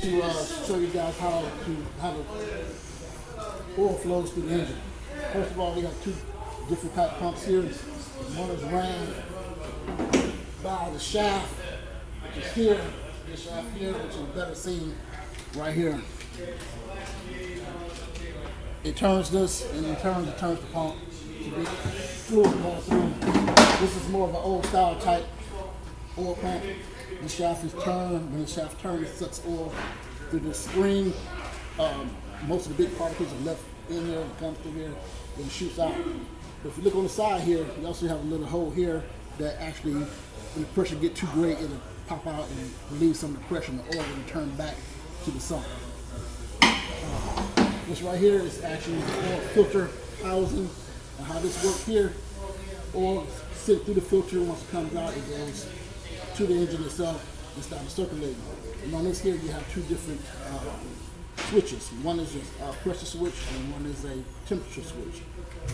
To show you guys how the oil flows through the engine. First of all, we got two different type pumps here. One is ran by the shaft, which is here. This shaft here, which is better seen right here. It turns this, and in turn, it turns the pump to get fluid going through. This is more of an old style type oil pump. The shaft is turned. When the shaft turns, it sucks oil through the screen. Most of the big particles are left in there and comes through here and shoots out. But if you look on the side here, you also have a little hole here that actually, when the pressure gets too great, it'll pop out and relieve some of the pressure, and the oil will return back to the sump. This right here is actually the oil filter housing. And how this works here, oil sits through the filter. Once it comes out, it goes to the engine itself and starts circulating. And on this here, you have two different switches. One is a pressure switch and one is a temperature switch.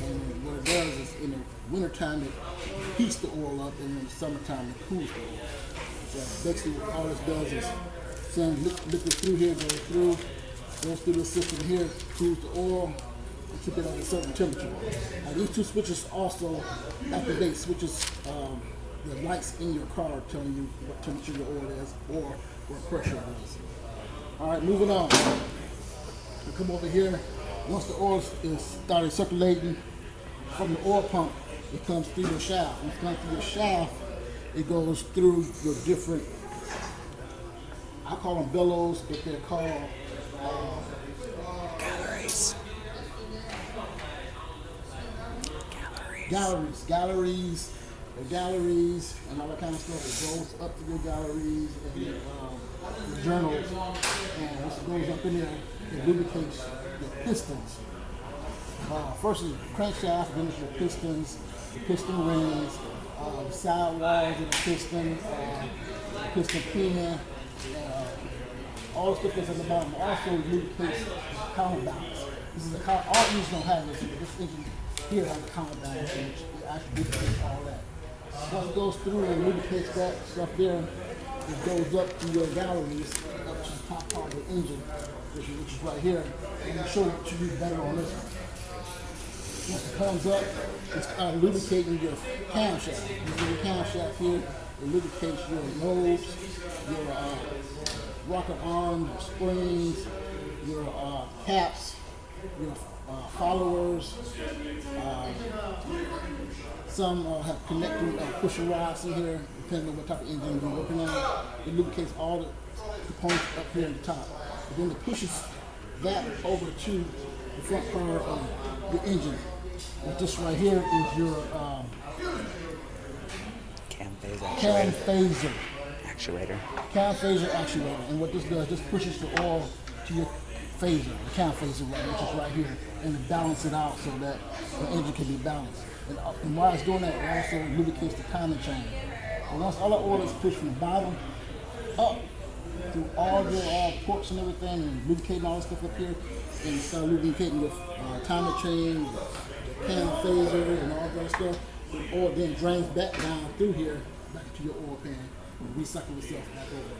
And what it does is in the wintertime, it heats the oil up, and in the summertime, it cools the oil. So basically what all this does is send liquid through here, goes through the system here, cools the oil, and keep it at a certain temperature. Now, these two switches also activate switches, the lights in your car telling you what temperature your oil is or what pressure it is. All right, moving on. We come over here. Once the oil is started circulating from the oil pump, it comes through your shaft. When it comes through your shaft, it goes through your different, I call them bellows, but they're called galleries, and all that kind of stuff. It goes up to your galleries and your journals, and once it goes up in there, it lubricates your pistons. First is the crankshaft, then it's your pistons, the piston rings, the side walls of the piston, piston pin, all the stuff that's at the bottom. Also lubricates the counterbalance. This is all engines don't have this, but this engine here has a counterbalance, which it actually lubricates all that. Once it goes through and lubricates that stuff there, it goes up to your galleries, up to the top part of the engine, which is right here. And I'll show you what you do better on this one. Once it comes up, it's lubricating your camshaft. Your camshaft here, it lubricates your knobs, your rocker arms, your springs, your caps, your followers. Some have connecting pusher rods in here, depending on what type of engine you're working on. It lubricates all the components up here at the top. And then it pushes that over to the front part of your engine. And this right here is your cam phaser actuator. And what this does, this pushes the oil to your phaser, the cam phaser, which is right here, and to balance it out so that the engine can be balanced. And while it's doing that, it also lubricates the timing chain. And once all the oil is pushed from the bottom up through all your ports and everything, and lubricating all this stuff up here, and start lubricating your timing chain, the cam phaser, and all that stuff, the oil then drains back down thugh here, back to your oil pan, and recycle itself back over.